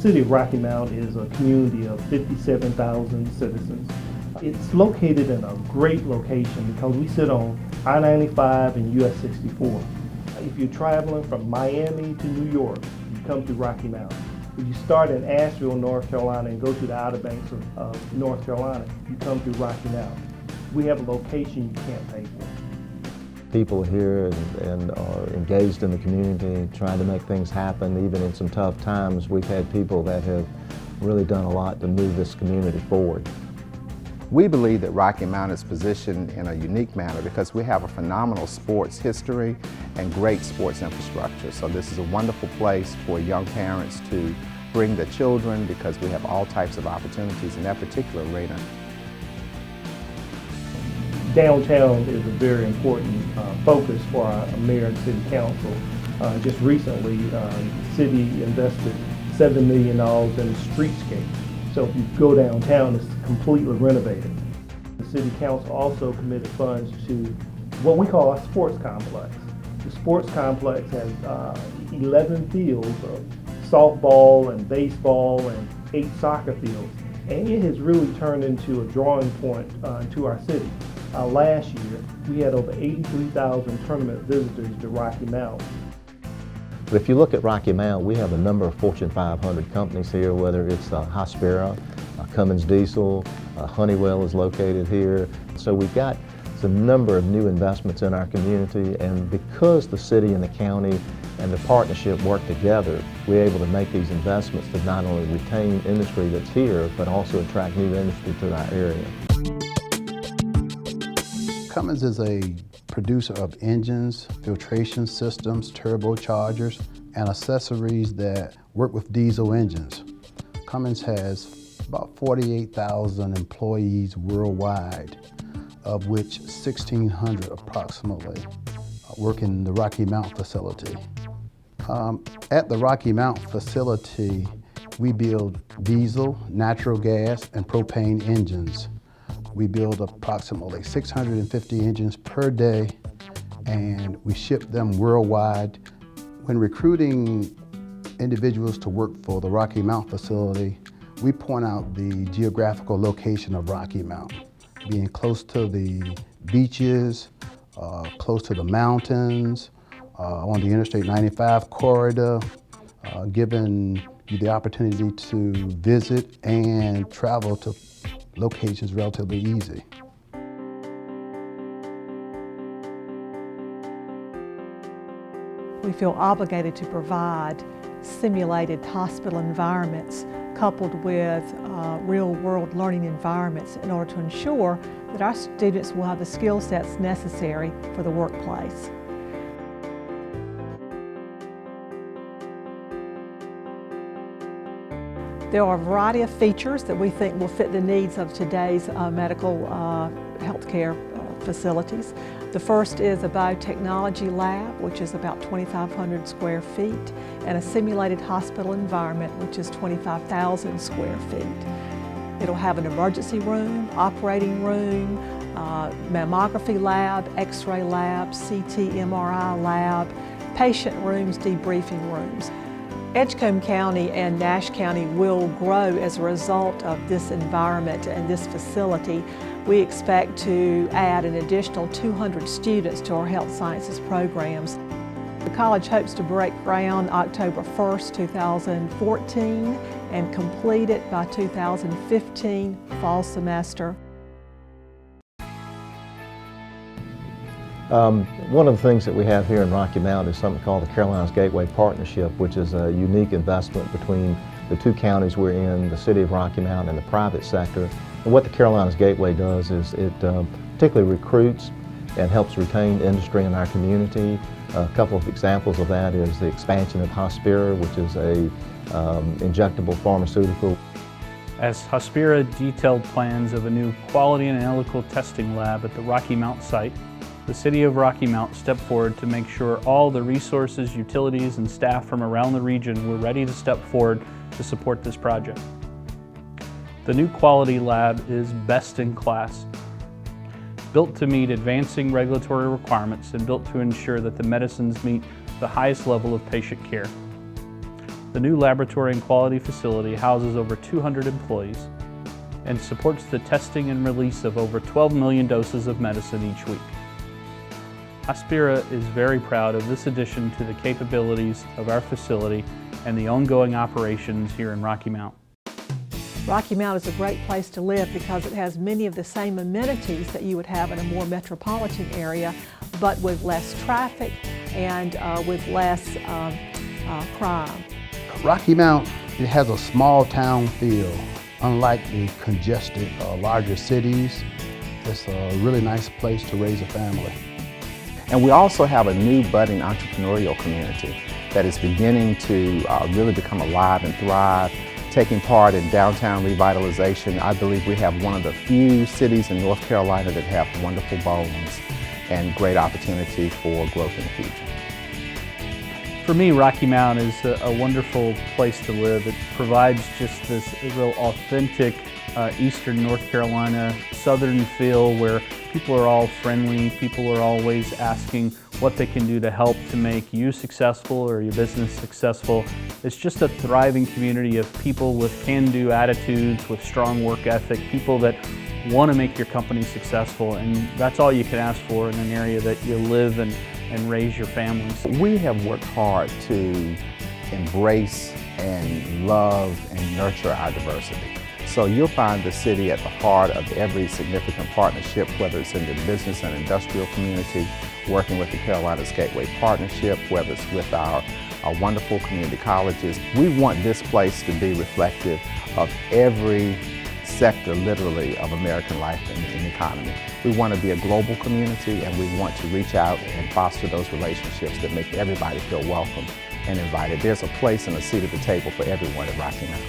city of Rocky Mount is a community of 57,000 citizens. It's located in a great location because we sit on I-95 and US 64. If you're traveling from Miami to New York, you come through Rocky Mount. If you start in Asheville, North Carolina and go to the Outer Banks of North Carolina, you come through Rocky Mount. We have a location you can't pay for. People here and are engaged in the community, trying to make things happen. Even in some tough times, we've had people that have really done a lot to move this community forward. We believe that Rocky Mount is positioned in a unique manner because we have a phenomenal sports history and great sports infrastructure. So this is a wonderful place for young parents to bring their children because we have all types of opportunities in that particular arena. Downtown is a very important focus for our mayor and city council. Just recently, the city invested $7 million in a streetscape. So if you go downtown, it's completely renovated. The city council also committed funds to what we call our sports complex. The sports complex has 11 fields of softball and baseball and 8 soccer fields. And it has really turned into a drawing point to our city. Last year, we had over 83,000 tournament visitors to Rocky Mount. But if you look at Rocky Mount, we have a number of Fortune 500 companies here, whether it's Hospira, Cummins Diesel, Honeywell is located here. So we've got some number of new investments in our community, and because the city and the county and the partnership work together, we're able to make these investments to not only retain industry that's here, but also attract new industry to our area. Cummins is a producer of engines, filtration systems, turbochargers, and accessories that work with diesel engines. Cummins has about 48,000 employees worldwide, of which 1,600 approximately work in the Rocky Mount facility. At the Rocky Mount facility, we build diesel, natural gas, and propane engines. We build approximately 650 engines per day, and we ship them worldwide. When recruiting individuals to work for the Rocky Mount facility, we point out the geographical location of Rocky Mount, being close to the beaches, close to the mountains, on the Interstate 95 corridor, giving you the opportunity to visit and travel to locations relatively easy. We feel obligated to provide simulated hospital environments coupled with real-world learning environments in order to ensure that our students will have the skill sets necessary for the workplace. There are a variety of features that we think will fit the needs of today's medical healthcare facilities. The first is a biotechnology lab, which is about 2,500 square feet, and a simulated hospital environment, which is 25,000 square feet. It'll have an emergency room, operating room, mammography lab, x-ray lab, CT, MRI lab, patient rooms, debriefing rooms. Edgecombe County and Nash County will grow as a result of this environment and this facility. We expect to add an additional 200 students to our health sciences programs. The college hopes to break ground October 1st, 2014 and complete it by 2015 fall semester. One of the things that we have here in Rocky Mount is something called the Carolinas Gateway Partnership, which is a unique investment between the two counties we're in, the city of Rocky Mount and the private sector. And what the Carolinas Gateway does is it particularly recruits and helps retain industry in our community. A couple of examples of that is the expansion of Hospira, which is a injectable pharmaceutical. As Hospira detailed plans of a new quality and analytical testing lab at the Rocky Mount site, the City of Rocky Mount stepped forward to make sure all the resources, utilities, and staff from around the region were ready to step forward to support this project. The new quality lab is best in class, built to meet advancing regulatory requirements and built to ensure that the medicines meet the highest level of patient care. The new laboratory and quality facility houses over 200 employees and supports the testing and release of over 12 million doses of medicine each week. Hospira is very proud of this addition to the capabilities of our facility and the ongoing operations here in Rocky Mount. Rocky Mount is a great place to live because it has many of the same amenities that you would have in a more metropolitan area, but with less traffic and with less crime. Rocky Mount, it has a small town feel. Unlike the congested larger cities, it's a really nice place to raise a family. And we also have a new budding entrepreneurial community that is beginning to really become alive and thrive, taking part in downtown revitalization. I believe we have one of the few cities in North Carolina that have wonderful bones and great opportunity for growth in the future. For me, Rocky Mount is a wonderful place to live. It provides just this real authentic Eastern North Carolina Southern feel where people are all friendly, people are always asking what they can do to help to make you successful or your business successful. It's just a thriving community of people with can-do attitudes, with strong work ethic, people that want to make your company successful, and that's all you can ask for in an area that you live and raise your families. We have worked hard to embrace and love and nurture our diversity. So you'll find the city at the heart of every significant partnership, whether it's in the business and industrial community, working with the Carolinas Gateway Partnership, whether it's with our wonderful community colleges. We want this place to be reflective of every sector, literally, of American life and economy. We want to be a global community, and we want to reach out and foster those relationships that make everybody feel welcome and invited. There's a place and a seat at the table for everyone at Rocky Mount.